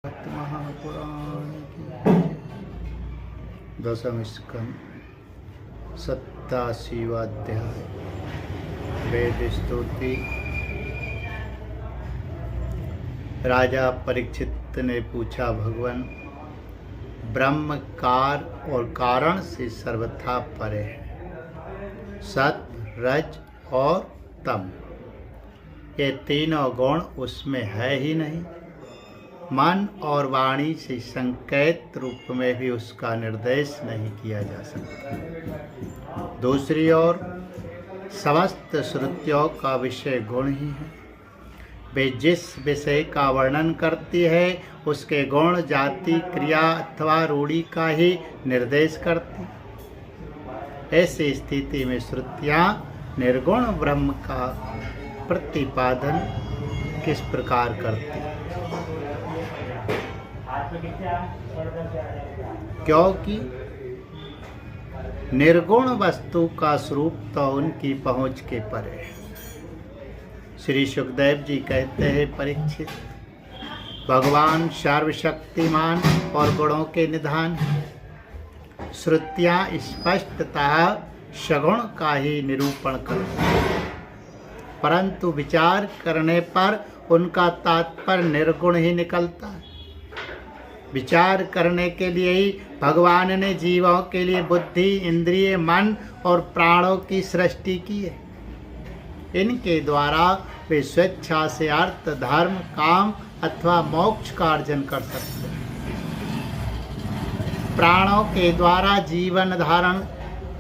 महापुराण की दशम स्कंद 87वां अध्याय वेद स्तुति। राजा परीक्षित ने पूछा, भगवान ब्रह्म कार और कारण से सर्वथा परे है। सत्व, रज और तम ये तीनों गुण उसमें है ही नहीं। मन और वाणी से संकेत रूप में भी उसका निर्देश नहीं किया जा सकता। दूसरी ओर समस्त श्रुतियों का विषय गुण ही है। वे जिस विषय का वर्णन करती है उसके गुण, जाति, क्रिया अथवा रूढ़ी का ही निर्देश करती। ऐसी स्थिति में श्रुतियाँ निर्गुण ब्रह्म का प्रतिपादन किस प्रकार करती? क्योंकि निर्गुण वस्तु का स्वरूप तो उनकी पहुंच के परे है। श्री सुखदेव जी कहते हैं, परीक्षित, भगवान सर्वशक्तिमान और गुणों के निधान है। श्रुतियां स्पष्टतः सगुण का ही निरूपण करती हैं, परंतु विचार करने पर उनका तात्पर्य निर्गुण ही निकलता है। विचार करने के लिए ही भगवान ने जीवों के लिए बुद्धि, इंद्रिय, मन और प्राणों की सृष्टि की है। इनके द्वारा वे स्वेच्छा से अर्थ, धर्म, काम अथवा मोक्ष का अर्जन कर सकते हैं। प्राणों के द्वारा जीवन धारण,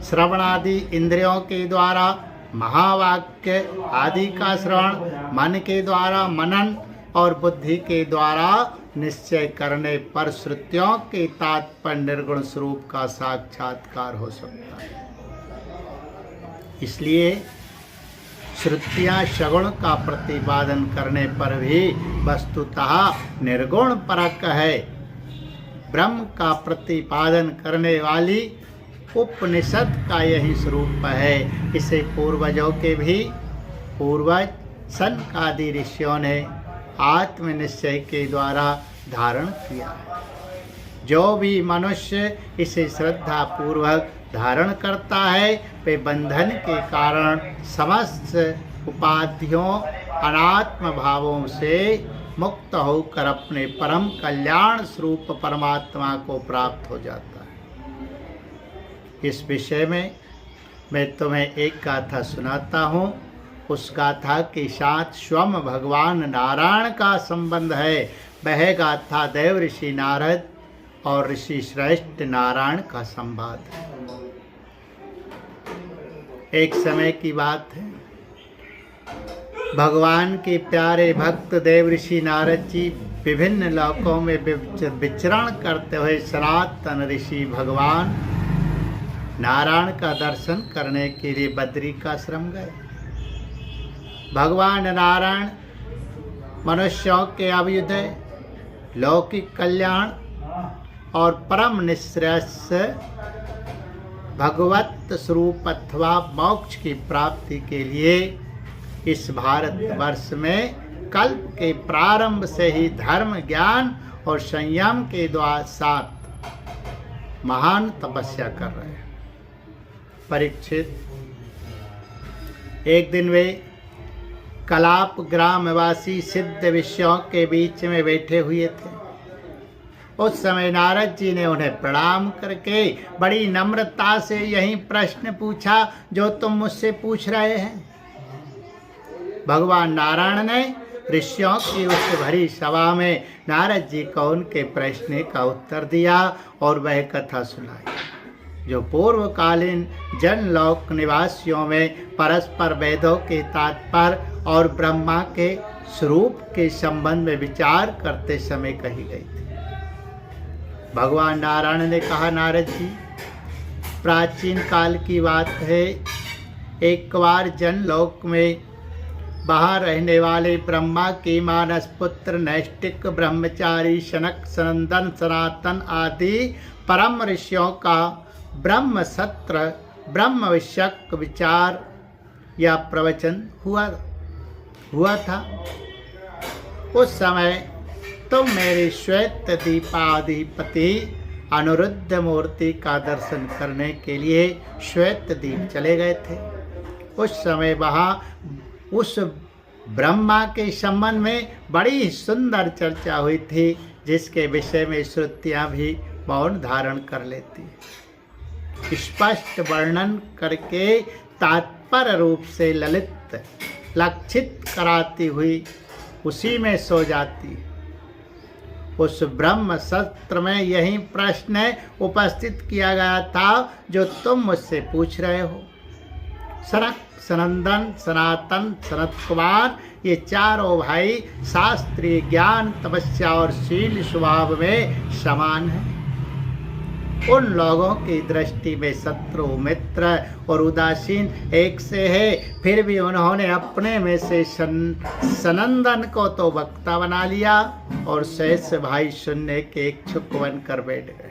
श्रवण आदि इंद्रियों के द्वारा महावाक्य आदि का श्रवण, मन के द्वारा मनन और बुद्धि के द्वारा निश्चय करने पर श्रुतियों के तात्पर्य निर्गुण स्वरूप का साक्षात्कार हो सकता है। इसलिए श्रुतियां सगुण का प्रतिपादन करने पर भी वस्तुतः निर्गुण परक है। ब्रह्म का प्रतिपादन करने वाली उपनिषद का यही स्वरूप है। इसे पूर्वजों के भी पूर्वज सनकादि ऋषियों ने आत्मनिश्चय के द्वारा धारण किया है। जो भी मनुष्य इसे श्रद्धा पूर्वक धारण करता है वे बंधन के कारण समस्त उपाधियों, अनात्म भावों से मुक्त होकर अपने परम कल्याण स्वरूप परमात्मा को प्राप्त हो जाता है। इस विषय में मैं तुम्हें एक गाथा सुनाता हूँ। उस गाथा के साथ स्वयं भगवान नारायण का संबंध है। वह गाथा देव ऋषि नारद और ऋषि श्रेष्ठ नारायण का संवाद है। एक समय की बात है, भगवान के प्यारे भक्त देव ऋषि नारद जी विभिन्न लोकों में विचरण करते हुए सनातन ऋषि भगवान नारायण का दर्शन करने के लिए बद्री का आश्रम गए। भगवान नारायण मनुष्यों के अभ्युदय, लौकिक कल्याण और परम निश्रेयस भगवत स्वरूप अथवा मोक्ष की प्राप्ति के लिए इस भारतवर्ष में कल्प के प्रारंभ से ही धर्म, ज्ञान और संयम के द्वारा साथ महान तपस्या कर रहे हैं। परीक्षित, एक दिन वे कलाप ग्रामवासी सिद्ध विषयों के बीच में बैठे हुए थे। उस समय नारद जी ने उन्हें प्रणाम करके बड़ी नम्रता से यही प्रश्न पूछा जो तुम मुझसे पूछ रहे हैं। भगवान नारायण ने ऋषियों की उस भरी सभा में नारद जी को उनके प्रश्न का उत्तर दिया और वह कथा सुनाई जो पूर्वकालीन जनलोक निवासियों में परस्पर वेदों के तात्पर्य और ब्रह्मा के स्वरूप के संबंध में विचार करते समय कही गई थी। भगवान नारायण ने कहा, नारद जी, प्राचीन काल की बात है। एक बार जनलोक में वहाँ रहने वाले ब्रह्मा के मानस पुत्र नैष्टिक, ब्रह्मचारी, शनक, सनंदन, सनातन आदि परम ऋषियों का ब्रह्म सत्र, ब्रह्म विषयक विचार या प्रवचन हुआ था। उस समय तुम मेरे श्वेत दीपाधिपति अनिरुद्ध मूर्ति का दर्शन करने के लिए श्वेत दीप चले गए थे। उस समय वहाँ उस ब्रह्मा के संबंध में बड़ी सुंदर चर्चा हुई थी, जिसके विषय में श्रुतियाँ भी मौन धारण कर लेती, स्पष्ट वर्णन करके तात्पर्य रूप से ललित लक्षित कराती हुई उसी में सो जाती। उस ब्रह्म सत्र में यही प्रश्न उपस्थित किया गया था जो तुम मुझसे पूछ रहे हो। सनक, सनंदन, सनातन, सनत कुमार ये चारों भाई शास्त्रीय ज्ञान, तपस्या और शील स्वभाव में समान हैं। उन लोगों की दृष्टि में शत्रु, मित्र और उदासीन एक से है, फिर भी उन्होंने अपने में से सनंदन को तो वक्ता बना लिया और शेष भाई सुनने के इच्छुक बनकर बैठ गए।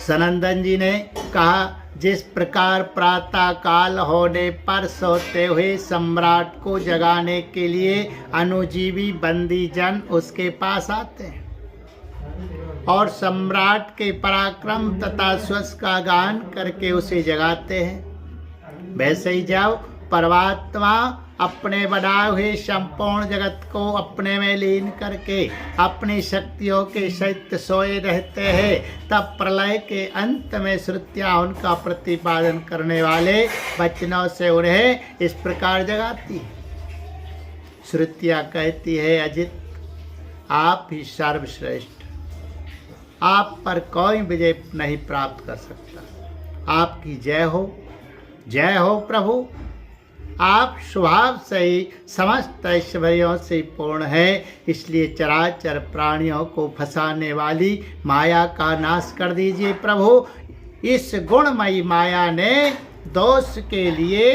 सनंदन जी ने कहा, जिस प्रकार प्रातः काल होने पर सोते हुए सम्राट को जगाने के लिए अनुजीवी बंदी जन उसके पास आते हैं और सम्राट के पराक्रम तथा स्वस का गान करके उसे जगाते हैं, वैसे ही जाओ परमात्मा अपने बनाए हुए संपूर्ण जगत को अपने में लीन करके अपनी शक्तियों के सहित सोए रहते हैं। तब प्रलय के अंत में श्रुतियाँ उनका प्रतिपादन करने वाले वचनों से उन्हें इस प्रकार जगाती है। श्रुतियाँ कहती है, अजित आप ही सर्वश्रेष्ठ, आप पर कोई विजय नहीं प्राप्त कर सकता। आपकी जय हो प्रभु। आप स्वभाव से ही समस्त ऐश्वर्यों से पूर्ण है, इसलिए चराचर प्राणियों को फंसाने वाली माया का नाश कर दीजिए प्रभु। इस गुणमयी माया ने दोष के लिए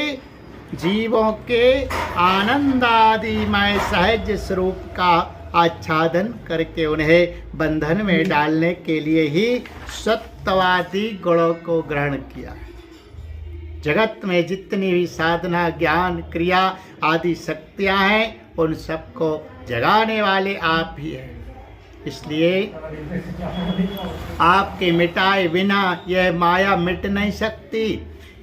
जीवों के आनंदादिमय सहज स्वरूप का आच्छादन करके उन्हें बंधन में डालने के लिए ही सत्ववादी गुणों को ग्रहण किया। जगत में जितनी भी साधना, ज्ञान, क्रिया आदि शक्तियां हैं, उन सबको जगाने वाले आप ही हैं। इसलिए आपके मिटाए बिना यह माया मिट नहीं सकती।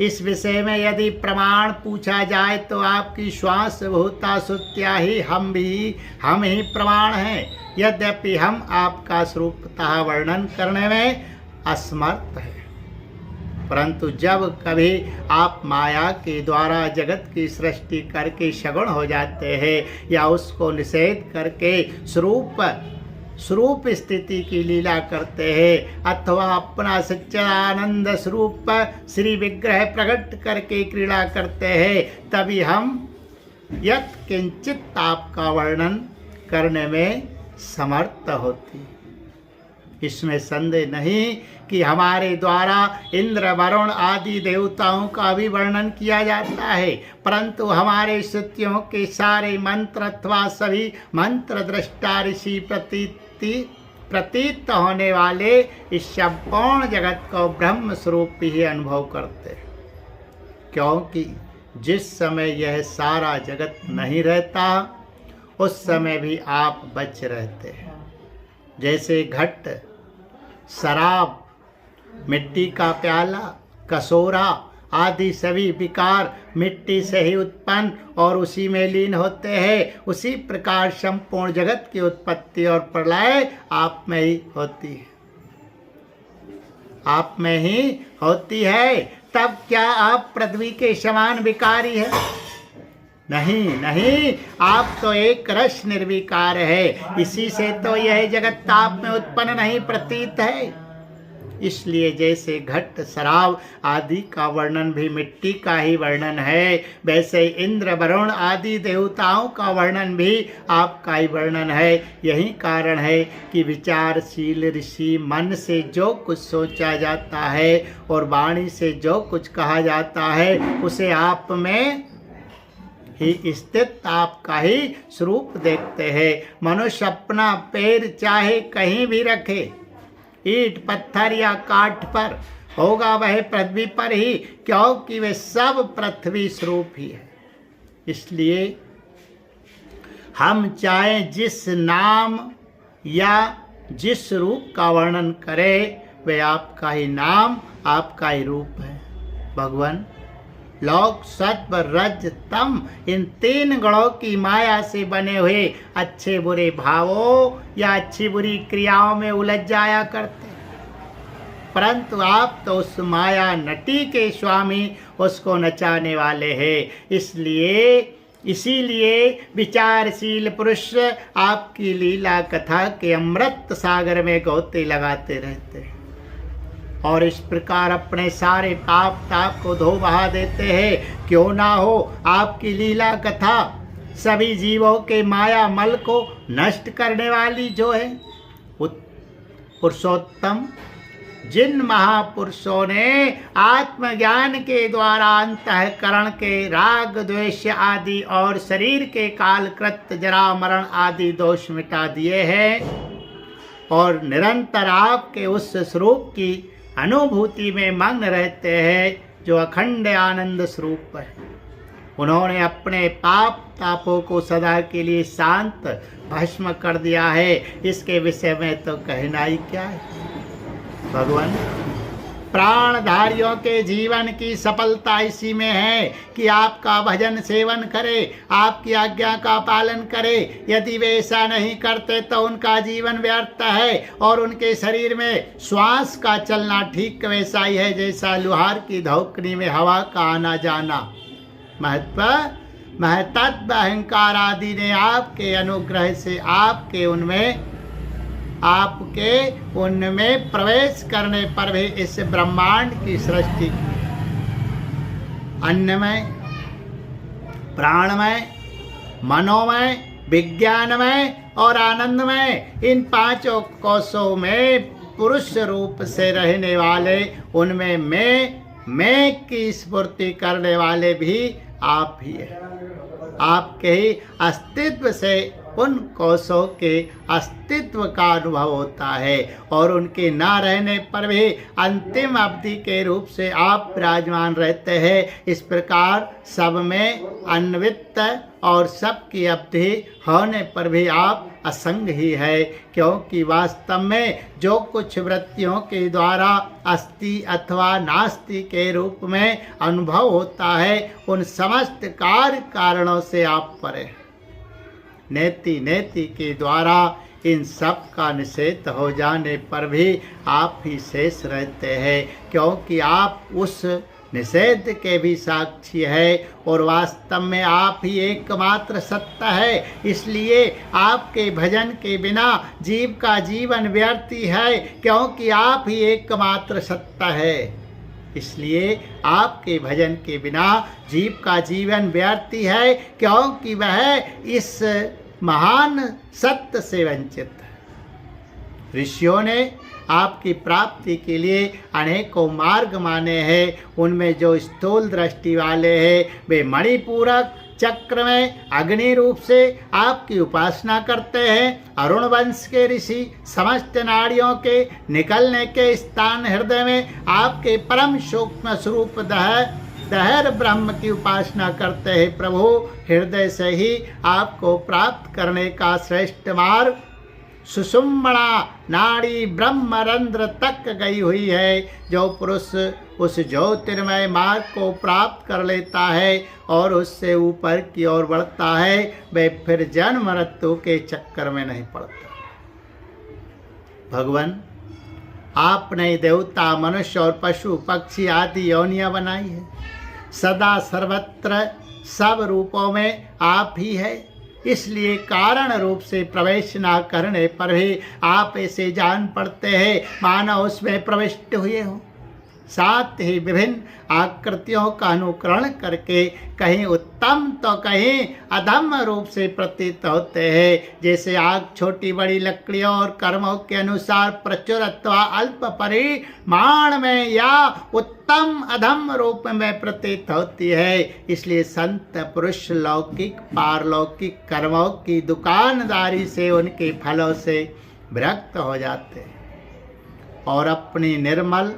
इस विषय में यदि प्रमाण पूछा जाए तो आपकी श्वास भूता सुत्या ही हम ही प्रमाण हैं। यद्यपि हम आपका स्वरूपतः वर्णन करने में असमर्थ हैं, परंतु जब कभी आप माया के द्वारा जगत की सृष्टि करके सगुण हो जाते हैं या उसको निषेध करके स्वरूप स्थिति की लीला करते हैं अथवा अपना सच्चिदानंद स्वरूप श्री विग्रह प्रकट करके क्रीड़ा करते हैं, तभी हम यत् किंचित आपका वर्णन करने में समर्थ होती। इसमें संदेह नहीं कि हमारे द्वारा इंद्र, वरुण आदि देवताओं का भी वर्णन किया जाता है, परंतु हमारे श्रुतियों के सारे मंत्र अथवा सभी मंत्र दृष्टा ऋषि प्रतीत होने वाले इस संपूर्ण जगत को ब्रह्म स्वरूप ही अनुभव करते हैं, क्योंकि जिस समय यह सारा जगत नहीं रहता उस समय भी आप बच रहते हैं। जैसे घट, शराब, मिट्टी का प्याला, कसोरा आदि सभी विकार मिट्टी से ही उत्पन्न और उसी में लीन होते हैं, उसी प्रकार संपूर्ण जगत की उत्पत्ति और प्रलय आप में ही होती है। आप में ही होती है। तब क्या आप पृथ्वी के समान विकारी है? नहीं, आप तो एक रस निर्विकार है। इसी से तो यह जगत आप में उत्पन्न नहीं प्रतीत है। इसलिए जैसे घट, शराब आदि का वर्णन भी मिट्टी का ही वर्णन है, वैसे इंद्र, वरुण आदि देवताओं का वर्णन भी आपका ही वर्णन है। यही कारण है कि विचारशील ऋषि मन से जो कुछ सोचा जाता है और वाणी से जो कुछ कहा जाता है उसे आप में ही स्थित आपका ही स्वरूप देखते हैं। मनुष्य अपना पैर चाहे कहीं भी रखे, ईंट, पत्थर या काठ पर, होगा वह पृथ्वी पर ही, क्योंकि वे सब पृथ्वी स्वरूप ही है। इसलिए हम चाहे जिस नाम या जिस रूप का वर्णन करें वे आपका ही नाम, आपका ही रूप है। भगवान, लोक, सत्व, रज, तम, इन 3 गुणों की माया से बने हुए अच्छे बुरे भावों या अच्छी बुरी क्रियाओं में उलझ जाया करते, परंतु आप तो उस माया नटी के स्वामी, उसको नचाने वाले हैं। इसीलिए विचारशील पुरुष आपकी लीला कथा के अमृत सागर में गोते लगाते रहते हैं और इस प्रकार अपने सारे पाप ताप को धो बहा देते हैं। क्यों ना हो आपकी लीला कथा सभी जीवों के माया मल को नष्ट करने वाली जो है। पुरुषोत्तम, जिन महापुरुषों ने आत्मज्ञान के द्वारा अंतःकरण के राग द्वेष आदि और शरीर के कालकृत जरा मरण आदि दोष मिटा दिए हैं और निरंतर आपके उस स्वरूप की अनुभूति में मग्न रहते हैं जो अखंड आनंद स्वरूप है, उन्होंने अपने पाप तापों को सदा के लिए शांत भस्म कर दिया है। इसके विषय में तो कहना ही क्या है। भगवान, प्राणधारियों के जीवन की सफलता इसी में है कि आपका भजन सेवन करे, आपकी आज्ञा का पालन करे। यदि वे ऐसा नहीं करते तो उनका जीवन व्यर्थ है और उनके शरीर में श्वास का चलना ठीक वैसा ही है जैसा लुहार की धौकनी में हवा का आना जाना। महतत्व अहंकार आदि ने आपके अनुग्रह से आपके उनमें प्रवेश करने पर भी इस ब्रह्मांड की सृष्टि की। अन्नमय, प्राणमय, मनोमय, विज्ञानमय और आनंदमय, इन 5 कोशों में पुरुष रूप से रहने वाले, उनमें मैं की स्फूर्ति करने वाले भी आप ही हैं। आपके ही अस्तित्व से उन कोशों के अस्तित्व का अनुभव होता है और उनके ना रहने पर भी अंतिम अवधि के रूप से आप विराजमान रहते हैं। इस प्रकार सब में अन्वित और सबकी अवधि होने पर भी आप असंग ही है, क्योंकि वास्तव में जो कुछ वृत्तियों के द्वारा अस्ति अथवा नास्ति के रूप में अनुभव होता है उन समस्त कार्य कारणों से आप परे। नेति के द्वारा इन सब का निषेध हो जाने पर भी आप ही शेष रहते हैं, क्योंकि आप उस निषेध के भी साक्षी है और वास्तव में आप ही एकमात्र सत्ता है। इसलिए आपके भजन के बिना जीव का जीवन व्यर्थ है, क्योंकि आप ही एकमात्र सत्ता है। इसलिए आपके भजन के बिना जीव का जीवन व्यर्थ है, क्योंकि वह इस महान सत्य से वंचित है। ऋषियों ने आपकी प्राप्ति के लिए अनेकों मार्ग माने हैं। उनमें जो स्थूल दृष्टि वाले हैं वे मणिपूरक चक्र में अग्नि रूप से आपकी उपासना करते हैं। अरुण वंश के ऋषि समस्त नाड़ियों के निकलने के स्थान हृदय में आपके परम सूक्ष्म स्वरूप दहर ब्रह्म की उपासना करते हैं। प्रभु, हृदय से ही आपको प्राप्त करने का श्रेष्ठ मार्ग सुषुम्ना नाड़ी ब्रह्मरंध्र तक गई हुई है। जो पुरुष उस ज्योतिर्मय मार्ग को प्राप्त कर लेता है और उससे ऊपर की ओर बढ़ता है, वह फिर जन्म मृत्यु के चक्कर में नहीं पड़ता। भगवान, आपने देवता, मनुष्य और पशु पक्षी आदि योनियां बनाई है। सदा सर्वत्र सब रूपों में आप ही है। इसलिए कारण रूप से प्रवेश न करने पर भी आप ऐसे जान पड़ते हैं मानो उसमें प्रविष्ट हुए हो। साथ ही विभिन्न आकृतियों का अनुकरण करके कहीं उत्तम तो कहीं अधम रूप से प्रतीत होते हैं। जैसे आग छोटी बड़ी लकड़ियों और कर्मों के अनुसार प्रचुर अथवा अल्प परिमाण में या उत्तम अधम रूप में प्रतीत होती है। इसलिए संत पुरुष लौकिक पारलौकिक कर्मों की दुकानदारी से उनके फलों से विरक्त हो जाते हैं और अपनी निर्मल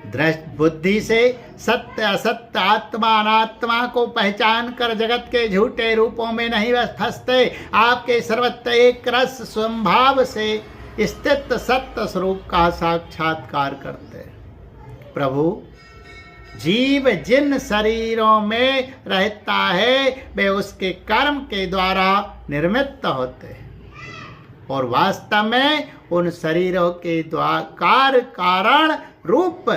दृष्ट बुद्धि से सत्य असत्य आत्मा अनात्मा को पहचान कर जगत के झूठे रूपों में नहीं फंसते, आपके सर्वत्र एक रस स्वभाव से स्थित सत्य स्वरूप का साक्षात्कार करते। प्रभु, जीव जिन शरीरों में रहता है वे उसके कर्म के द्वारा निर्मित होते हैं और वास्तव में उन शरीरों के द्वारा कारण रूप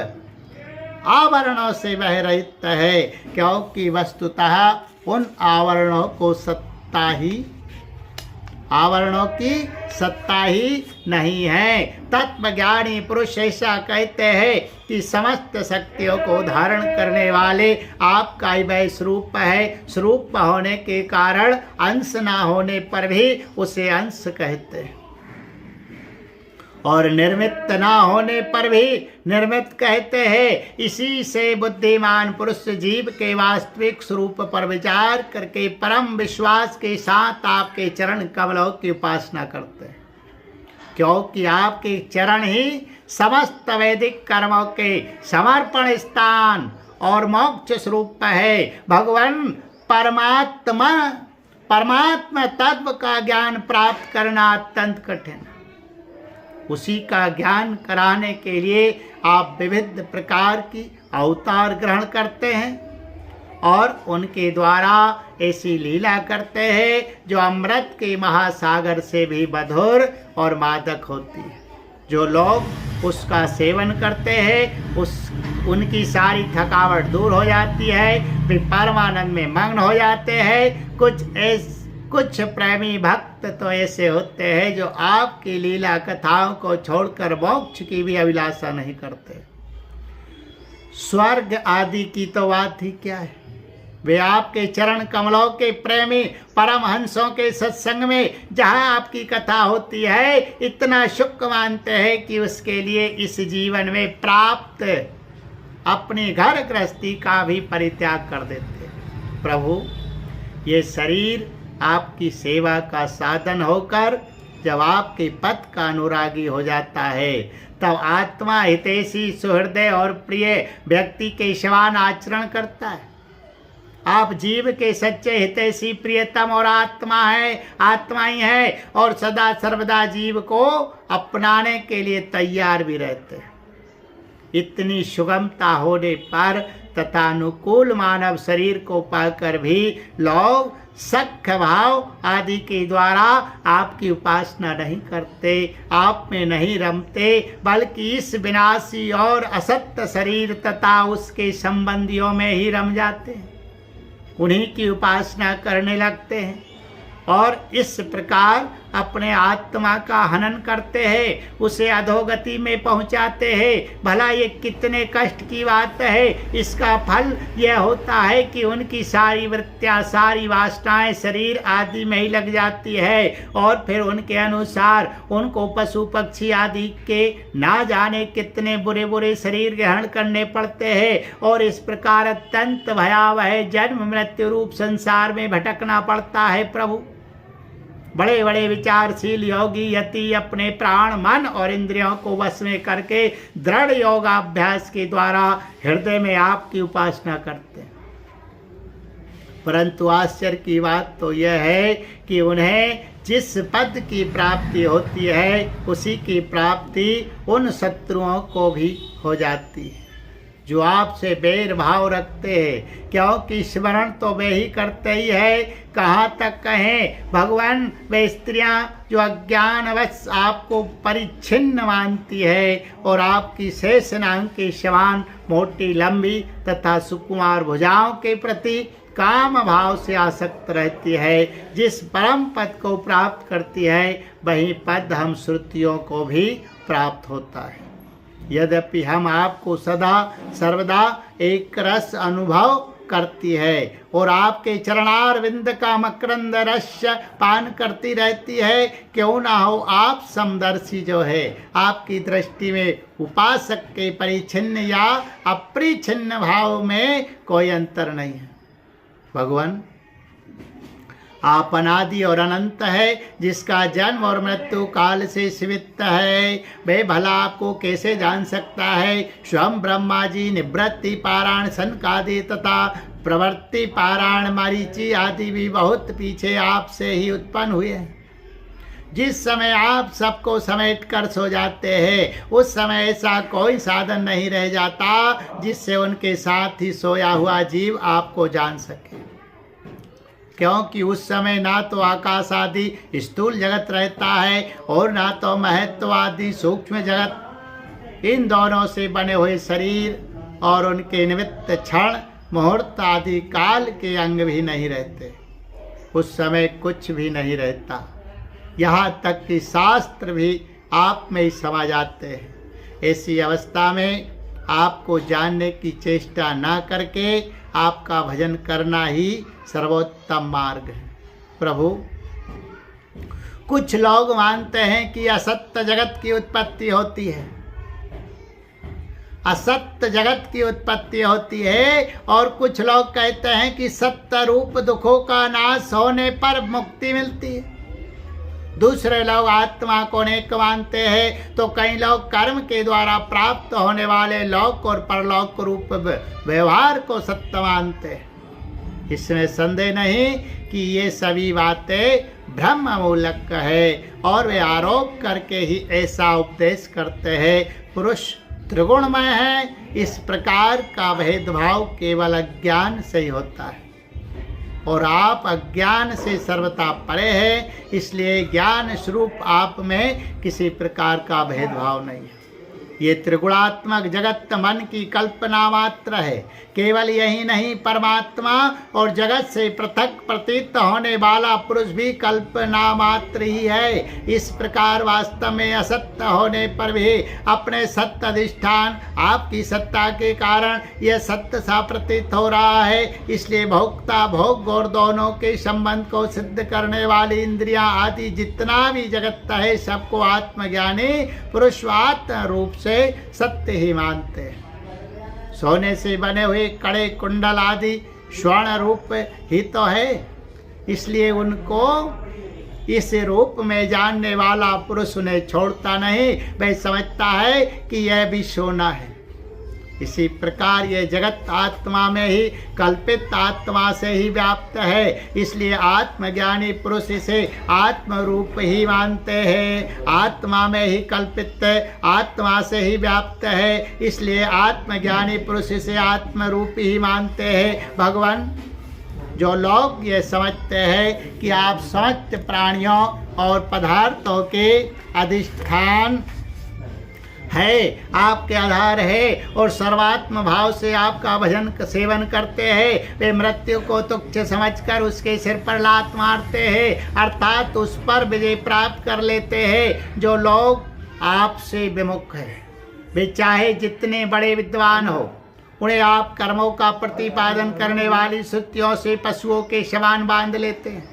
आवरणों से वह रहित है, क्योंकि वस्तुतः उन आवरणों की सत्ता ही नहीं है। तत्वज्ञानी पुरुष ऐसा कहते हैं कि समस्त शक्तियों को धारण करने वाले आपका ही वह स्वरूप है। स्वरूप होने के कारण अंश ना होने पर भी उसे अंश कहते हैं और निर्मित ना होने पर भी निर्मित कहते हैं। इसी से बुद्धिमान पुरुष जीव के वास्तविक स्वरूप पर विचार करके परम विश्वास के साथ आपके चरण कमलों की उपासना करते हैं, क्योंकि आपके चरण ही समस्त वैदिक कर्मों के समर्पण स्थान और मोक्ष स्वरूप है। भगवान परमात्मा तत्व का ज्ञान प्राप्त करना अत्यंत कठिन, उसी का ज्ञान कराने के लिए आप विविध प्रकार की अवतार ग्रहण करते हैं और उनके द्वारा ऐसी लीला करते हैं जो अमृत के महासागर से भी मधुर और मादक होती है। जो लोग उसका सेवन करते हैं उनकी सारी थकावट दूर हो जाती है, वे परमानंद में मग्न हो जाते हैं। कुछ प्रेमी भक्त तो ऐसे होते हैं जो आपकी लीला कथाओं को छोड़कर मोक्ष की भी अभिलाषा नहीं करते। स्वर्ग आदि की तो बात ही क्या है, वे आपके चरण कमलों के प्रेमी परमहंसों के सत्संग में जहाँ आपकी कथा होती है इतना सुख मानते हैं कि उसके लिए इस जीवन में प्राप्त अपने घर गृहस्थी का भी परित्याग कर देते। प्रभु, ये शरीर आपकी सेवा का साधन होकर जब आपके पद का अनुरागी हो जाता है तब आत्मा हितैषी सुहृदय और प्रिय व्यक्ति के समान आचरण करता है। आप जीव के सच्चे हितैषी प्रियतम और आत्मा ही है और सदा सर्वदा जीव को अपनाने के लिए तैयार भी रहते हैं। इतनी सुगमता होने पर तथा अनुकूल मानव शरीर को पाकर भी लोग सख्य भाव आदि के द्वारा आपकी उपासना नहीं करते, आप में नहीं रमते, बल्कि इस विनाशी और असत्य शरीर तथा उसके संबंधियों में ही रम जाते हैं, उन्हीं की उपासना करने लगते हैं और इस प्रकार अपने आत्मा का हनन करते हैं, उसे अधोगति में पहुंचाते हैं। भला ये कितने कष्ट की बात है। इसका फल यह होता है कि उनकी सारी वृत्तियां, सारी वासनाएं शरीर आदि में ही लग जाती है और फिर उनके अनुसार उनको पशु पक्षी आदि के ना जाने कितने बुरे बुरे शरीर ग्रहण करने पड़ते हैं और इस प्रकार अत्यंत भयावह जन्म मृत्यु रूप संसार में भटकना पड़ता है। प्रभु, बड़े बड़े विचारशील योगी यति अपने प्राण मन और इंद्रियों को वश में करके दृढ़ योगाभ्यास के द्वारा हृदय में आपकी उपासना करते हैं, परंतु आश्चर्य की बात तो यह है कि उन्हें जिस पद की प्राप्ति होती है उसी की प्राप्ति उन शत्रुओं को भी हो जाती है जो आपसे बैर भाव रखते हैं, क्योंकि स्मरण तो वे ही करते ही है। कहाँ तक कहें भगवान, वे स्त्रियां जो अज्ञानवश आपको परिच्छिन्न मानती है और आपकी शेष नांग के समान मोटी लंबी तथा सुकुमार भुजाओं के प्रति काम भाव से आसक्त रहती है, जिस परम पद को प्राप्त करती है वही पद हम श्रुतियों को भी प्राप्त होता है। यद्यपि हम आपको सदा सर्वदा एक रस अनुभव करती है और आपके चरणारविंद का मकरंद रस पान करती रहती है, क्यों ना हो आप समदर्शी जो है, आपकी दृष्टि में उपासक के परिच्छिन्न या अप्रिच्छिन्न भाव में कोई अंतर नहीं है। भगवान, आप अनादि और अनंत है, जिसका जन्म और मृत्यु काल से सीमित है, वे भला आपको कैसे जान सकता है। स्वयं ब्रह्मा जी निवृत्ति पारायण सनकादि तथा प्रवृत्ति पारायण मरीचि आदि भी बहुत पीछे आपसे ही उत्पन्न हुए हैं। जिस समय आप सबको समेट कर सो जाते हैं, उस समय ऐसा कोई साधन नहीं रह जाता जिससे उनके साथ ही सोया हुआ जीव आपको जान सके, क्योंकि उस समय ना तो आकाश आदि स्थूल जगत रहता है और ना तो महत्व आदि सूक्ष्म जगत। इन दोनों से बने हुए शरीर और उनके निमित्त क्षण मुहूर्त आदि काल के अंग भी नहीं रहते। उस समय कुछ भी नहीं रहता, यहाँ तक कि शास्त्र भी आप में ही समा जाते हैं। ऐसी अवस्था में आपको जानने की चेष्टा न करके आपका भजन करना ही सर्वोत्तम मार्ग है। प्रभु, कुछ लोग मानते हैं कि असत्य जगत की उत्पत्ति होती है, असत्य जगत की उत्पत्ति होती है, और कुछ लोग कहते हैं कि सत्य रूप दुखों का नाश होने पर मुक्ति मिलती है। दूसरे लोग आत्मा को नेक मानते हैं, तो कई लोग कर्म के द्वारा प्राप्त होने वाले लोक और परलोक रूप व्यवहार को सत्य मानते हैं। इसमें संदेह नहीं कि ये सभी बातें ब्रह्म मूलक है, और वे आरोप करके ही ऐसा उपदेश करते हैं। पुरुष त्रिगुणमय है, इस प्रकार का भेदभाव केवल अज्ञान से ही होता है, और आप अज्ञान से सर्वथा परे हैं, इसलिए ज्ञान स्वरूप आप में किसी प्रकार का भेदभाव नहीं है। ये त्रिगुणात्मक जगत मन की कल्पना मात्र है। केवल यही नहीं, परमात्मा और जगत से पृथक प्रतीत होने वाला पुरुष भी कल्पना मात्र ही है। इस प्रकार वास्तव में असत्य होने पर भी अपने सत्य अधिष्ठान आपकी सत्ता के कारण यह सत्य सा प्रतीत हो रहा है। इसलिए भोक्ता भोग और दोनों के संबंध को सिद्ध करने वाली इंद्रियां आदि जितना भी जगत है, सबको आत्मज्ञानी पुरुष आत्म रूप से सत्य ही मानते हैं। सोने से बने हुए कड़े कुंडल आदि स्वर्ण रूप ही तो है, इसलिए उनको इस रूप में जानने वाला पुरुष उन्हें छोड़ता नहीं, वह समझता है कि यह भी सोना है। इसी प्रकार ये जगत आत्मा में ही कल्पित आत्मा से ही व्याप्त है, इसलिए आत्मज्ञानी पुरुष इसे आत्म रूप ही मानते हैं। आत्मा में ही कल्पित आत्मा से ही व्याप्त है, इसलिए आत्मज्ञानी पुरुष इसे आत्म रूप ही मानते हैं। भगवान, जो लोग ये समझते हैं कि आप समस्त प्राणियों और पदार्थों के अधिष्ठान है, आपके आधार है, और सर्वात्म भाव से आपका भजन सेवन करते हैं, वे मृत्यु को तुच्छ समझकर उसके सिर पर लात मारते हैं, अर्थात उस पर विजय प्राप्त कर लेते हैं। जो लोग आपसे विमुख है, वे चाहे जितने बड़े विद्वान हो, उन्हें आप कर्मों का प्रतिपादन करने वाली श्रुतियों से पशुओं के समान बांध लेते हैं।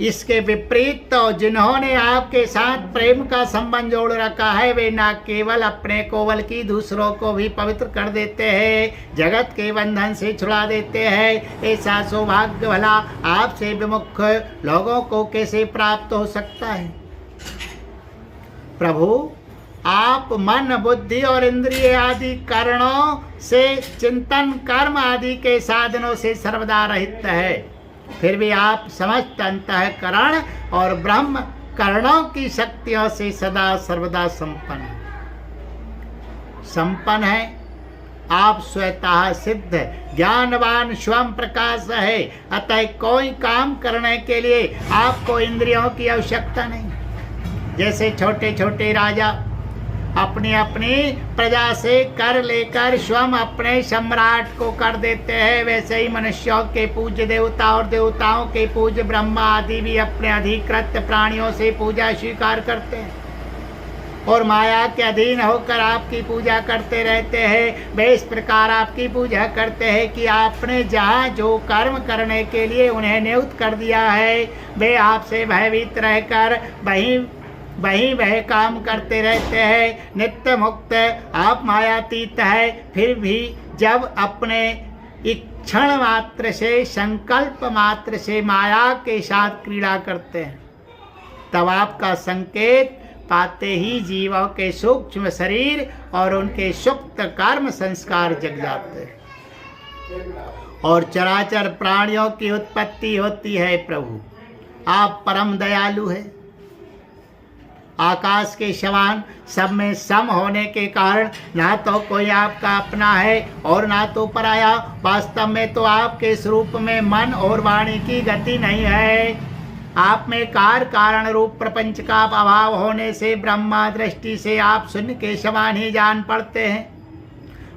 इसके विपरीत तो जिन्होंने आपके साथ प्रेम का संबंध जोड़ रखा है, वे न केवल अपने को बल्कि दूसरों को भी पवित्र कर देते हैं, जगत के बंधन से छुड़ा देते हैं। ऐसा सौभाग्य भला आपसे विमुख लोगों को कैसे प्राप्त हो सकता है। प्रभु, आप मन बुद्धि और इंद्रिय आदि कारणों से चिंतन कर्म आदि के साधनों से सर्वदा रहित है, फिर भी आप समस्त अंतःकरण और ब्रह्म करणों की शक्तियों से सदा सर्वदा संपन्न है। आप स्वतः सिद्ध ज्ञानवान स्वयं प्रकाश है, अतः कोई काम करने के लिए आपको इंद्रियों की आवश्यकता नहीं। जैसे छोटे छोटे राजा अपनी अपनी प्रजा से कर लेकर स्वयं अपने सम्राट को कर देते हैं, वैसे ही मनुष्यों के पूज्य देवता और देवताओं के पूज्य ब्रह्मा आदि भी अपने अधिकृत प्राणियों से पूजा स्वीकार करते हैं और माया के अधीन होकर आपकी पूजा करते रहते हैं। वे इस प्रकार आपकी पूजा करते हैं कि आपने जहाँ जो कर्म करने के लिए उन्हें नियुक्त कर दिया है, वे आपसे भयभीत रहकर वही वह काम करते रहते हैं। नित्य मुक्त आप मायातीत है, फिर भी जब अपने क्षण मात्र से, संकल्प मात्र से माया के साथ क्रीड़ा करते हैं, तब आपका संकेत पाते ही जीवों के सूक्ष्म शरीर और उनके सुप्त कर्म संस्कार जग जाते हैं और चराचर प्राणियों की उत्पत्ति होती है। प्रभु आप परम दयालु हैं। आकाश के समान सब में सम होने के कारण ना तो कोई आपका अपना है और ना तो पराया। वास्तव में तो आपके स्वरूप में मन और वाणी की गति नहीं है। आप में कार्य कारण रूप प्रपंच का अभाव होने से ब्रह्मा दृष्टि से आप शून्य के समान ही जान पड़ते हैं,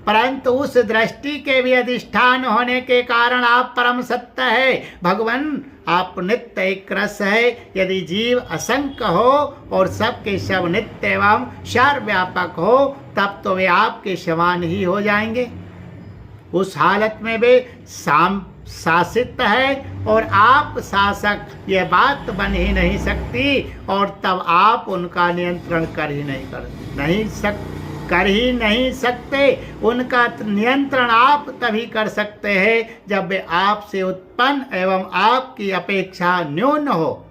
परंतु उस दृष्टि के भी अधिष्ठान होने के कारण आप परम सत्य है। भगवान आप नित्य एक रस है। यदि जीव असंख्य हो और सबके सब नित्य एवं सर्वव्यापक हो, तब तो वे आपके समान ही हो जाएंगे। उस हालत में वे शासित है और आप शासक, यह बात बन ही नहीं सकती। और तब आप उनका नियंत्रण कर ही नहीं सकते। उनका नियंत्रण आप तभी कर सकते हैं जब वे आपसे उत्पन्न एवं आपकी अपेक्षा न्यून हो।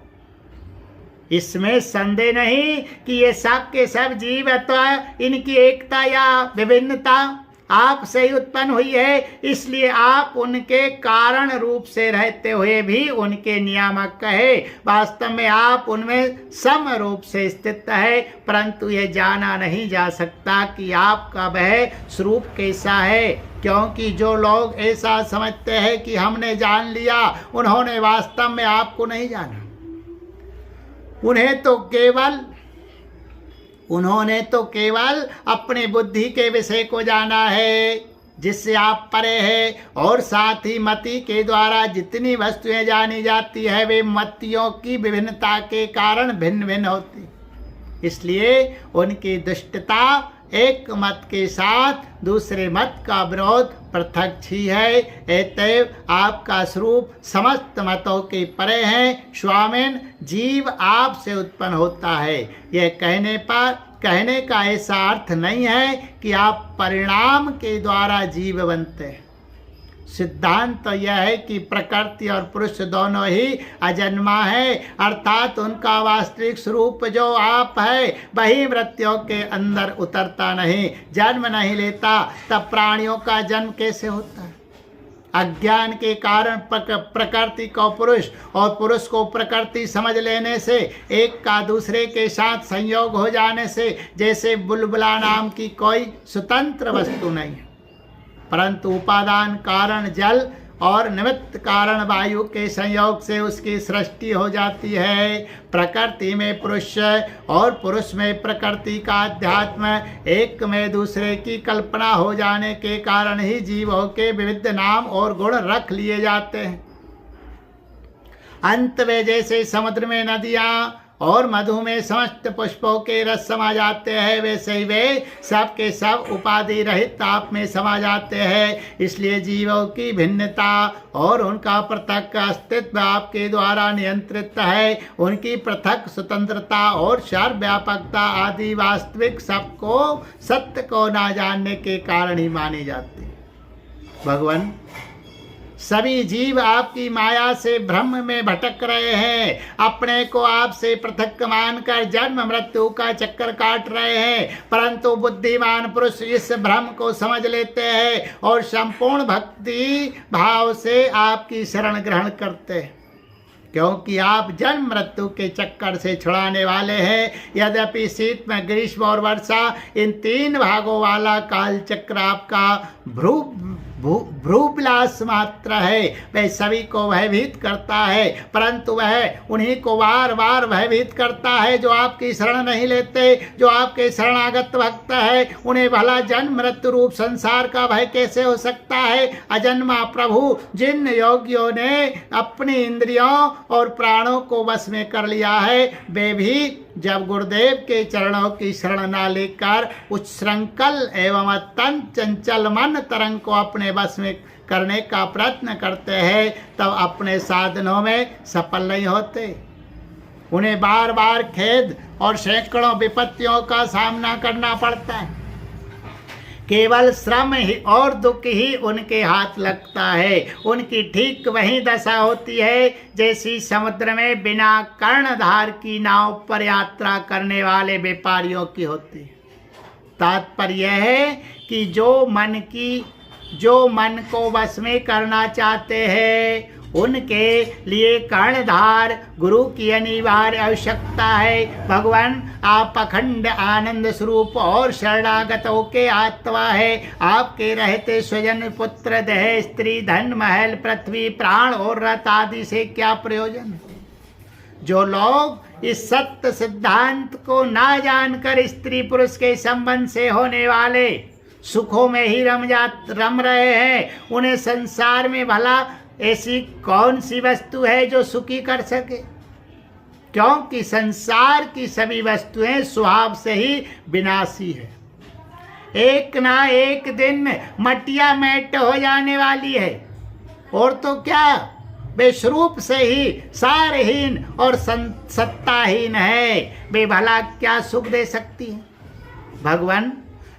इसमें संदेह नहीं कि ये सब के सब जीव अथवा इनकी एकता या विभिन्नता आप से ही उत्पन्न हुई है, इसलिए आप उनके कारण रूप से रहते हुए भी उनके नियामक है। वास्तव में आप उनमें सम रूप से स्थित है, परंतु ये जाना नहीं जा सकता कि आपका वह स्वरूप कैसा है, क्योंकि जो लोग ऐसा समझते हैं कि हमने जान लिया, उन्होंने वास्तव में आपको नहीं जाना। उन्होंने तो केवल अपनी बुद्धि के विषय को जाना है जिससे आप परे हैं, और साथ ही मति के द्वारा जितनी वस्तुएं जानी जाती है वे मतियों की विभिन्नता के कारण भिन्न भिन्न होती। इसलिए उनकी दुष्टता एक मत के साथ दूसरे मत का विरोध प्रत्यक्ष ही है। अतएव आपका स्वरूप समस्त मतों के परे है। स्वामिन जीव आपसे उत्पन्न होता है, यह कहने का ऐसा अर्थ नहीं है कि आप परिणाम के द्वारा जीव बनते हैं। सिद्धांत तो यह है कि प्रकृति और पुरुष दोनों ही अजन्मा है, अर्थात उनका वास्तविक स्वरूप जो आप है वही मृत्युओं के अंदर उतरता नहीं, जन्म नहीं लेता। तब प्राणियों का जन्म कैसे होता है? अज्ञान के कारण प्रकृति को पुरुष और पुरुष को प्रकृति समझ लेने से, एक का दूसरे के साथ संयोग हो जाने से, जैसे बुलबुला नाम की कोई स्वतंत्र वस्तु नहीं है, परंतु उपादान कारण जल और निमित्त कारण वायु के संयोग से उसकी सृष्टि हो जाती है। प्रकृति में पुरुष और पुरुष में प्रकृति का अध्यात्म एक में दूसरे की कल्पना हो जाने के कारण ही जीवों के विविध नाम और गुण रख लिए जाते हैं। अंत में जैसे समुद्र में नदियाँ और मधु में समस्त पुष्पों के रस समा जाते हैं, वैसे ही वे सब के सब उपाधि रहित ताप में समा जाते हैं। इसलिए जीवों की भिन्नता और उनका पृथक अस्तित्व आपके द्वारा नियंत्रित है। उनकी पृथक स्वतंत्रता और सर्वव्यापकता आदि वास्तविक सबको सत्य को ना जानने के कारण ही मानी जाती है। भगवान, सभी जीव आपकी माया से भ्रम में भटक रहे हैं, अपने को आपसे पृथक मानकर जन्म मृत्यु का चक्कर काट रहे हैं, परंतु बुद्धिमान पुरुष इस भ्रम को समझ लेते हैं और संपूर्ण भक्ति भाव से आपकी शरण ग्रहण करते हैं, क्योंकि आप जन्म मृत्यु के चक्कर से छुड़ाने वाले हैं। यद्यपि शीत में ग्रीष्म और वर्षा इन तीन भागों वाला काल चक्र आपका भ्रूविलास मात्र है, वह सभी को भयभीत करता है, परंतु वह उन्हीं को बार बार भयभीत करता है जो आपकी शरण नहीं लेते। जो आपके शरणागत भक्त है उन्हें भला जन्म मृत्यु रूप संसार का भय कैसे हो सकता है? अजन्मा प्रभु, जिन योगियों ने अपनी इंद्रियों और प्राणों को वश में कर लिया है, वे भी जब गुरुदेव के चरणों की शरण ना लेकर उच्छृंखल एवं अत्यंत चंचल मन तरंग को अपने वश में करने का प्रयत्न करते हैं, तब अपने साधनों में सफल नहीं होते। उन्हें बार बार खेद और सैकड़ों विपत्तियों का सामना करना पड़ता है, केवल श्रम ही और दुख ही उनके हाथ लगता है। उनकी ठीक वही दशा होती है जैसी समुद्र में बिना कर्णधार की नाव पर यात्रा करने वाले व्यापारियों की होती है। तात्पर्य है कि जो मन को वश में करना चाहते हैं उनके लिए कर्णधार गुरु की अनिवार्य आवश्यकता है। भगवान आप अखंड आनंद स्वरूप और शरणागतों के आत्मा है। आपके रहते स्वजन पुत्र देह स्त्री धन महल पृथ्वी प्राण और रथ आदि से क्या प्रयोजन। जो लोग इस सत्य सिद्धांत को ना जानकर स्त्री पुरुष के संबंध से होने वाले सुखों में ही रम रहे हैं, उन्हें संसार में भला ऐसी कौन सी वस्तु है जो सुखी कर सके। क्योंकि संसार की सभी वस्तुएं स्वभाव से ही विनाशी है, एक ना एक दिन मटिया मैट हो जाने वाली है। और तो क्या बेस्वरूप से ही सारहीन और सत्ताहीन है, वे भला क्या सुख दे सकती है। भगवान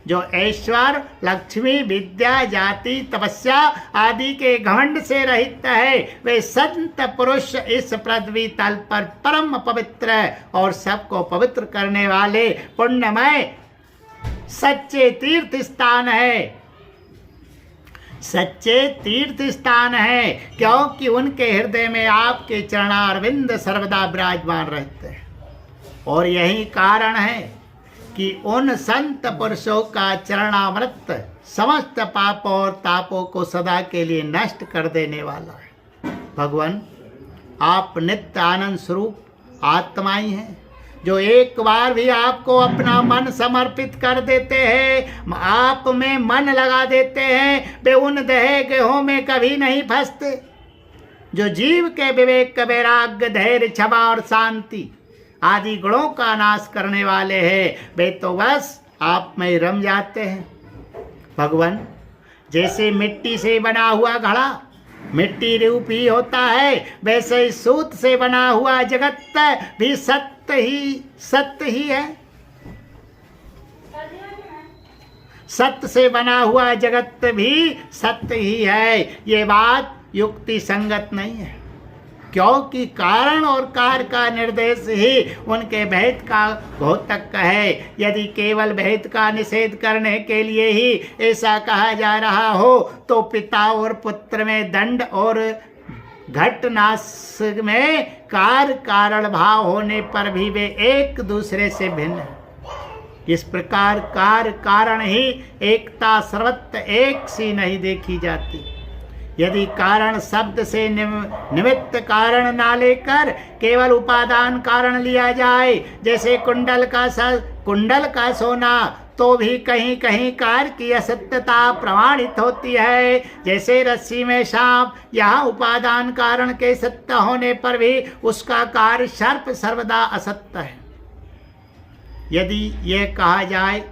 जो ऐश्वर्य लक्ष्मी विद्या जाति तपस्या आदि के घमंड से रहित है, वे संत पुरुष इस पृथ्वी तल पर परम पवित्र और सबको पवित्र करने वाले पुण्यमय सच्चे तीर्थ स्थान है। सच्चे तीर्थ स्थान है क्योंकि उनके हृदय में आपके चरणारविंद सर्वदा विराजमान रहते हैं। और यही कारण है कि उन संत पुरुषों का चरणामृत समस्त पापों और तापों को सदा के लिए नष्ट कर देने वाला है। भगवान आप नित्य आनंद स्वरूप आत्मा ही हैं, जो एक बार भी आपको अपना मन समर्पित कर देते हैं, आप में मन लगा देते हैं, वे उन दहे गेहों में कभी नहीं फंसते। जो जीव के विवेक वैराग्य धैर्य क्षमा और शांति आदि गुणों का नाश करने वाले हैं, वे तो बस आप में रम जाते हैं। भगवान जैसे मिट्टी से बना हुआ घड़ा मिट्टी रूप ही होता है, वैसे ही सूत से बना हुआ जगत भी सत्य ही है। सत्य से बना हुआ जगत भी सत्य ही है। ये बात युक्ति संगत नहीं है, क्योंकि कारण और कार्य का निर्देश ही उनके भेद का घोतक है। यदि केवल भेद का निषेध करने के लिए ही ऐसा कहा जा रहा हो तो पिता और पुत्र में दंड और घटनाश में कार्य कारण भाव होने पर भी वे एक दूसरे से भिन्न हैं। इस प्रकार कार्य कारण ही एकता सर्वत्र एक सी नहीं देखी जाती। यदि कारण शब्द से निमित्त कारण ना लेकर केवल उपादान कारण लिया जाए, जैसे कुंडल का सोना, तो भी कहीं कहीं कार्य की असत्यता प्रमाणित होती है। जैसे रस्सी में सांप, यहाँ उपादान कारण के सत्य होने पर भी उसका कार्य सर्वदा असत्य है। यदि यह कहा जाए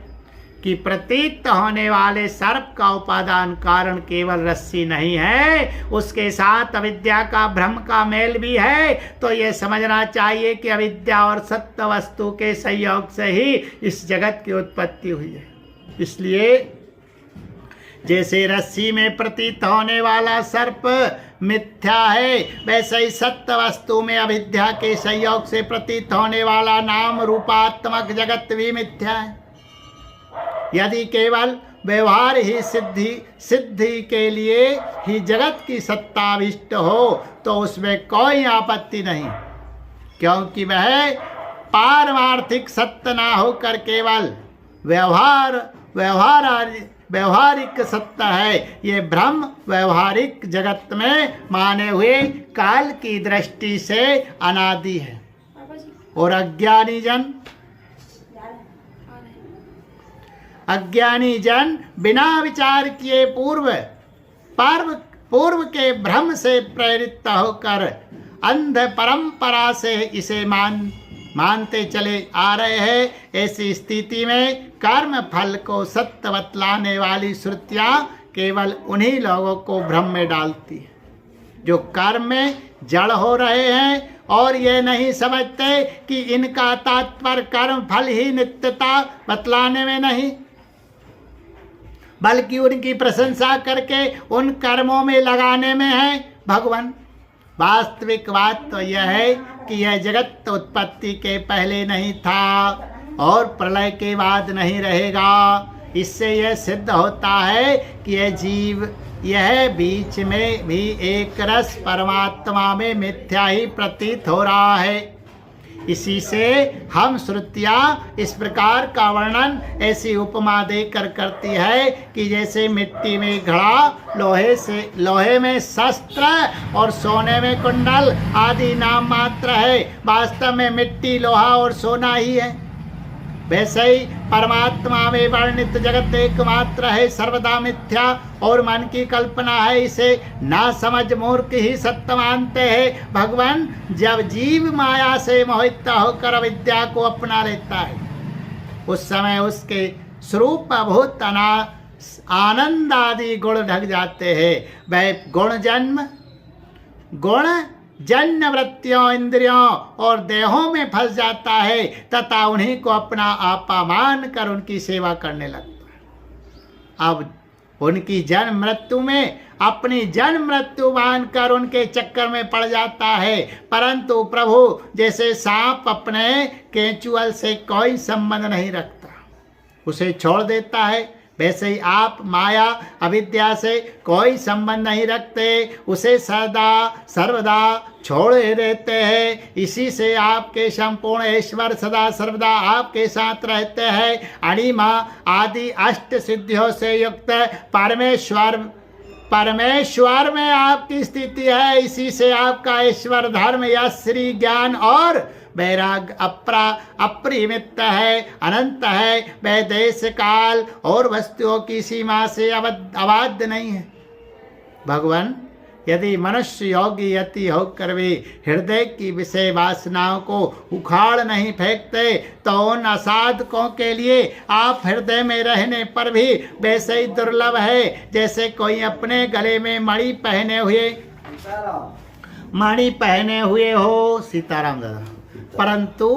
कि प्रतीत होने वाले सर्प का उपादान कारण केवल रस्सी नहीं है, उसके साथ अविद्या का भ्रम का मेल भी है, तो यह समझना चाहिए कि अविद्या और सत्य वस्तु के संयोग से ही इस जगत की उत्पत्ति हुई है। इसलिए जैसे रस्सी में प्रतीत होने वाला सर्प मिथ्या है, वैसे ही सत्य वस्तु में अविद्या के संयोग से प्रतीत होने वाला नाम रूपात्मक जगत भी मिथ्या है। यदि केवल व्यवहार ही सिद्धि के लिए ही जगत की सत्ताभिष्ट हो तो उसमें कोई आपत्ति नहीं, क्योंकि वह पारमार्थिक सत्य ना होकर केवल व्यवहारिक सत्य है। ये भ्रम व्यवहारिक जगत में माने हुए काल की दृष्टि से अनादि है। और अज्ञानी जन बिना विचार किए पूर्व के भ्रम से प्रेरित होकर अंध परंपरा से इसे मानते चले आ रहे हैं। ऐसी स्थिति में कर्म फल को सत्य बतलाने वाली श्रुतियां केवल उन्हीं लोगों को भ्रम में डालती है जो कर्म में जड़ हो रहे हैं और ये नहीं समझते कि इनका तात्पर्य कर्म फल ही नित्यता बतलाने में नहीं, बल्कि उनकी प्रशंसा करके उन कर्मों में लगाने में है भगवान। वास्तविक बात तो यह है कि यह जगत उत्पत्ति के पहले नहीं था और प्रलय के बाद नहीं रहेगा। इससे यह सिद्ध होता है कि यह जीव यह बीच में भी एक रस परमात्मा में मिथ्या ही प्रतीत हो रहा है। इसी से हम श्रुतियाँ इस प्रकार का वर्णन ऐसी उपमा देकर करती है कि जैसे मिट्टी में घड़ा, लोहे में शस्त्र और सोने में कुंडल आदि नाम मात्र है, वास्तव में मिट्टी, लोहा और सोना ही है। वैसे ही परमात्मा में वर्णित जगत एकमात्र है, सर्वदा मिथ्या और मन की कल्पना है। इसे ना समझ मूर्ख ही सत्य मानते हैं। भगवान जब जीव माया से मोहित होकर अविद्या को अपना लेता है, उस समय उसके स्वरूप भूत आनंद आदि गुण ढक जाते हैं। वह गुण जन्य वृत्तियों, इंद्रियों और देहों में फंस जाता है तथा उन्हीं को अपना आपा मान कर उनकी सेवा करने लगता है। अब उनकी जन्म मृत्यु में अपनी जन्म मृत्यु मानकर उनके चक्कर में पड़ जाता है। परंतु प्रभु जैसे सांप अपने केंचुअल से कोई संबंध नहीं रखता, उसे छोड़ देता है, वैसे ही आप माया अविद्या से कोई संबंध नहीं रखते, उसे सदा सर्वदा छोड़ देते हैं। इसी से आपके संपूर्ण ईश्वर सदा सर्वदा आपके साथ रहते हैं। अणिमा आदि अष्ट सिद्धियों से युक्त परमेश्वर में आपकी स्थिति है। इसी से आपका ईश्वर धर्म या श्री ज्ञान और वैराग अपरिमित है, अनंत है। वह देश काल और वस्तुओं की सीमा से अबाध्य नहीं है। भगवान यदि मनुष्य योगी यति होकर वे हृदय की विषय वासनाओं को उखाड़ नहीं फेंकते तो उन असाधकों के लिए आप हृदय में रहने पर भी वैसे ही दुर्लभ है जैसे कोई अपने गले में मणि पहने हुए हो। सीताराम दादा। परंतु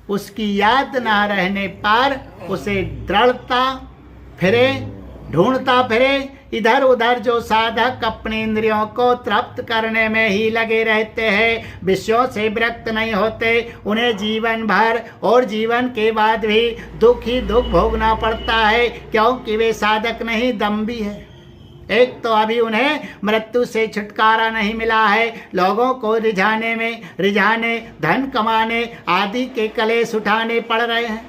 उसकी याद ना रहने पर उसे ढूंढता फिरे इधर उधर। जो साधक अपने इंद्रियों को तृप्त करने में ही लगे रहते हैं, विषयों से विरक्त नहीं होते, उन्हें जीवन भर और जीवन के बाद भी दुख ही दुख भोगना पड़ता है, क्योंकि वे साधक नहीं, दम्भी है। एक तो अभी उन्हें मृत्यु से छुटकारा नहीं मिला है, लोगों को रिझाने धन कमाने आदि के कलेश उठाने पड़ रहे हैं,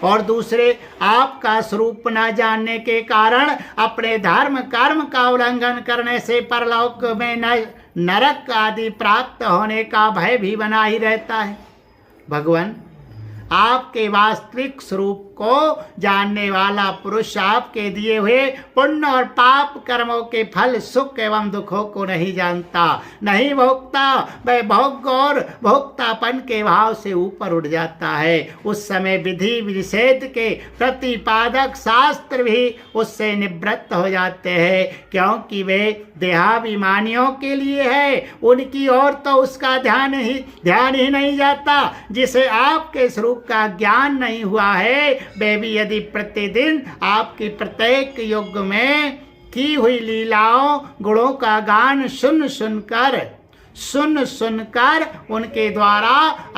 और दूसरे आपका स्वरूप न जानने के कारण अपने धर्म कर्म का उल्लंघन करने से परलोक में नरक आदि प्राप्त होने का भय भी बना ही रहता है। भगवान आपके वास्तविक स्वरूप को जानने वाला पुरुष आपके दिए हुए पुण्य और पाप कर्मों के फल सुख एवं दुखों को नहीं जानता, नहीं भोगता। वह भोग और भोक्तापन के भाव से ऊपर उठ जाता है। उस समय विधि निषेध के प्रतिपादक शास्त्र भी उससे निवृत्त हो जाते हैं, क्योंकि वे देहाभिमानियों के लिए है, उनकी ओर तो उसका ध्यान ही नहीं जाता। जिसे आपके स्वरूप का ज्ञान नहीं हुआ है, वे भी यदि प्रतिदिन आपकी प्रत्येक युग में की हुई लीलाओं गुणों का गान सुन सुनकर उनके द्वारा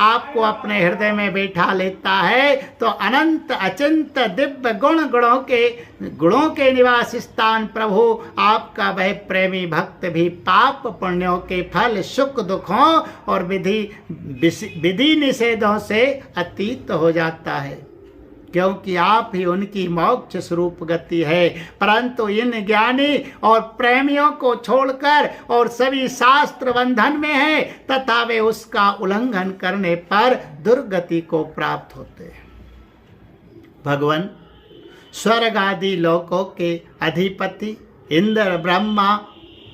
आपको अपने हृदय में बैठा लेता है, तो अनंत अचिंत दिव्य गुणों के निवास स्थान प्रभु आपका वह प्रेमी भक्त भी पाप पुण्यों के फल सुख दुखों और विधि निषेधों से अतीत हो जाता है, क्योंकि आप ही उनकी मोक्ष स्वरूप गति है। परंतु इन ज्ञानी और प्रेमियों को छोड़कर और सभी शास्त्र बंधन में है तथा वे उसका उल्लंघन करने पर दुर्गति को प्राप्त होते हैं। भगवान स्वर्ग आदि लोकों के अधिपति इंद्र ब्रह्मा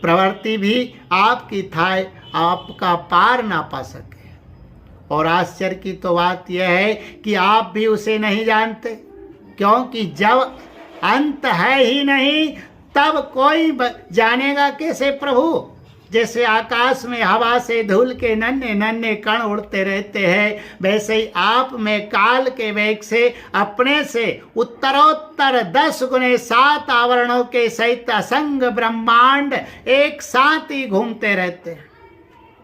प्रवृत्ति भी आपकी थाय आपका पार ना पा सके, और आश्चर्य की तो बात यह है कि आप भी उसे नहीं जानते, क्योंकि जब अंत है ही नहीं तब कोई जानेगा कैसे प्रभु। जैसे आकाश में हवा से धूल के नन्हे नन्हे कण उड़ते रहते हैं, वैसे ही आप में काल के वेग से अपने से उत्तरोत्तर 10 गुने 7 आवरणों के सहित असंग ब्रह्मांड एक साथ ही घूमते रहते हैं।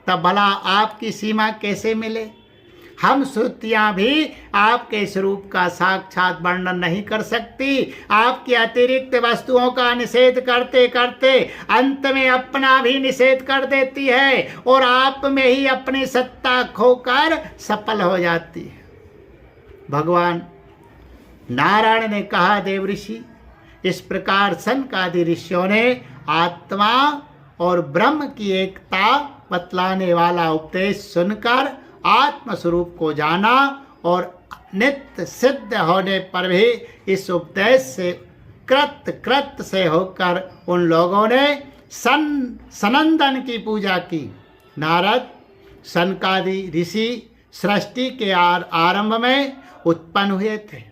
तब भला आपकी सीमा कैसे मिले? हम श्रुतियां भी आपके स्वरूप का साक्षात वर्णन नहीं कर सकती। आपकी अतिरिक्त वस्तुओं का निषेध करते करते अंत में अपना भी निषेध कर देती है और आप में ही अपनी सत्ता खोकर सफल हो जाती है। भगवान नारायण ने कहा, देव ऋषि, इस प्रकार सनकादि ऋषियों ने आत्मा और ब्रह्म की एकता बतलाने वाला उपदेश सुनकर आत्म स्वरूप को जाना और नित्य सिद्ध होने पर भी इस उपदेश से कृत से होकर उन लोगों ने सनंदन की पूजा की। नारद सनकादि ऋषि सृष्टि के आरंभ में उत्पन्न हुए थे।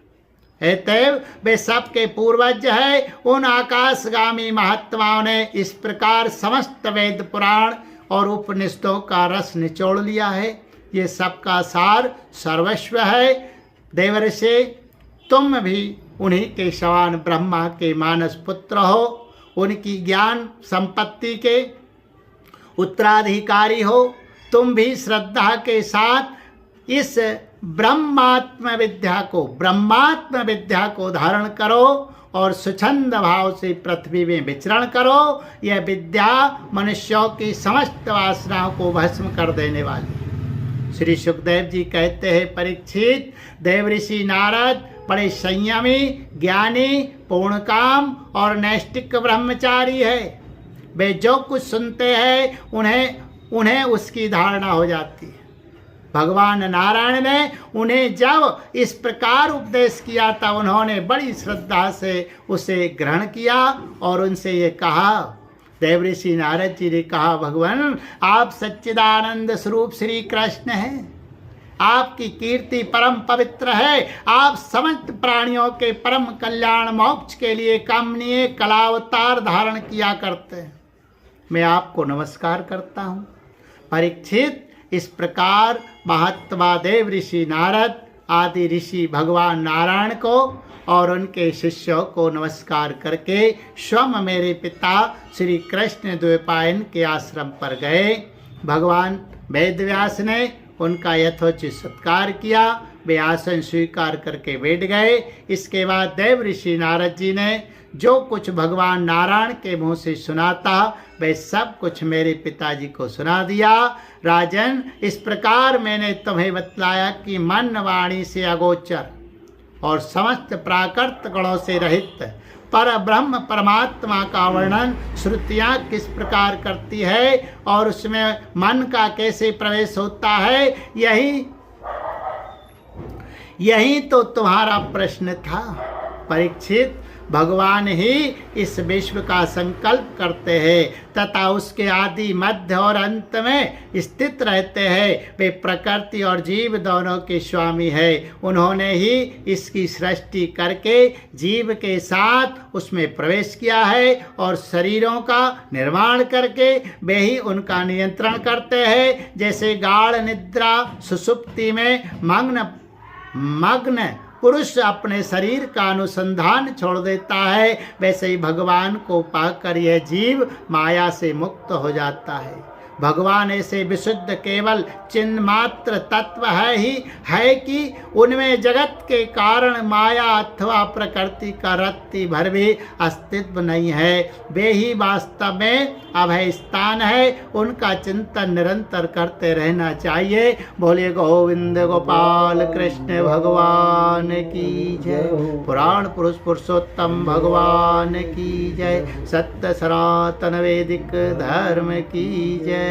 अतएव वे सबके पूर्वज है। उन आकाशगामी महात्माओं ने इस प्रकार समस्त वेद पुराण और उपनिषदों का रस निचोड़ लिया है। ये सबका सार सर्वस्व है। देवर्षि, तुम भी उन्हीं के समान ब्रह्मा के मानस पुत्र हो, उनकी ज्ञान संपत्ति के उत्तराधिकारी हो। तुम भी श्रद्धा के साथ इस ब्रह्मात्म विद्या को धारण करो और स्वच्छंद भाव से पृथ्वी में विचरण करो। यह विद्या मनुष्यों की समस्त वासनाओं को भस्म कर देने वाली। श्री सुखदेव जी कहते हैं, परीक्षित, देव ऋषि नारद बड़े संयमी, ज्ञानी, पूर्णकाम और नैष्टिक ब्रह्मचारी है। वे जो कुछ सुनते हैं उन्हें उसकी धारणा हो जाती है। भगवान नारायण ने उन्हें जब इस प्रकार उपदेश किया था, उन्होंने बड़ी श्रद्धा से उसे ग्रहण किया और उनसे ये कहा, देव ऋषि नारद जी ने कहा, भगवान, आप सच्चिदानंद स्वरूप श्री कृष्ण हैं। आपकी कीर्ति परम पवित्र है। आप समस्त प्राणियों के परम कल्याण मोक्ष के लिए कमनीय कलावतार धारण किया करते हैं। मैं आपको नमस्कार करता हूँ। परीक्षित, इस प्रकार महात्मा देव ऋषि नारद आदि ऋषि भगवान नारायण को और उनके शिष्यों को नमस्कार करके स्वयं मेरे पिता श्री कृष्ण द्वैपायन के आश्रम पर गए। भगवान वेदव्यास ने उनका यथोचित सत्कार किया। वे आसन स्वीकार करके बैठ गए। इसके बाद देव ऋषि नारद जी ने जो कुछ भगवान नारायण के मुँह से सुना था, वह सब कुछ मेरे पिताजी को सुना दिया। राजन, इस प्रकार मैंने तुम्हें बतलाया कि मन वाणी से अगोचर और समस्त प्राकृत गुणों से रहित पर ब्रह्म परमात्मा का वर्णन श्रुतियाँ किस प्रकार करती है और उसमें मन का कैसे प्रवेश होता है, यही तो तुम्हारा प्रश्न था। परीक्षित, भगवान ही इस विश्व का संकल्प करते हैं तथा उसके आदि मध्य और अंत में स्थित रहते हैं। वे प्रकृति और जीव दोनों के स्वामी है। उन्होंने ही इसकी सृष्टि करके जीव के साथ उसमें प्रवेश किया है और शरीरों का निर्माण करके वे ही उनका नियंत्रण करते हैं। जैसे गाढ़ निद्रा सुषुप्ति में मग्न पुरुष अपने शरीर का अनुसंधान छोड़ देता है, वैसे ही भगवान को पाकर यह जीव माया से मुक्त हो जाता है। भगवान ऐसे विशुद्ध केवल चिन्ह मात्र तत्व है कि उनमें जगत के कारण माया अथवा प्रकृति का रत्ती भर भी अस्तित्व नहीं है। वे ही वास्तव में अभय स्थान है। उनका चिंतन निरंतर करते रहना चाहिए। बोले गोविंद गोपाल कृष्ण भगवान की जय। पुराण पुरुष पुरुषोत्तम भगवान की जय। सत्य सनातन वैदिक धर्म की जय।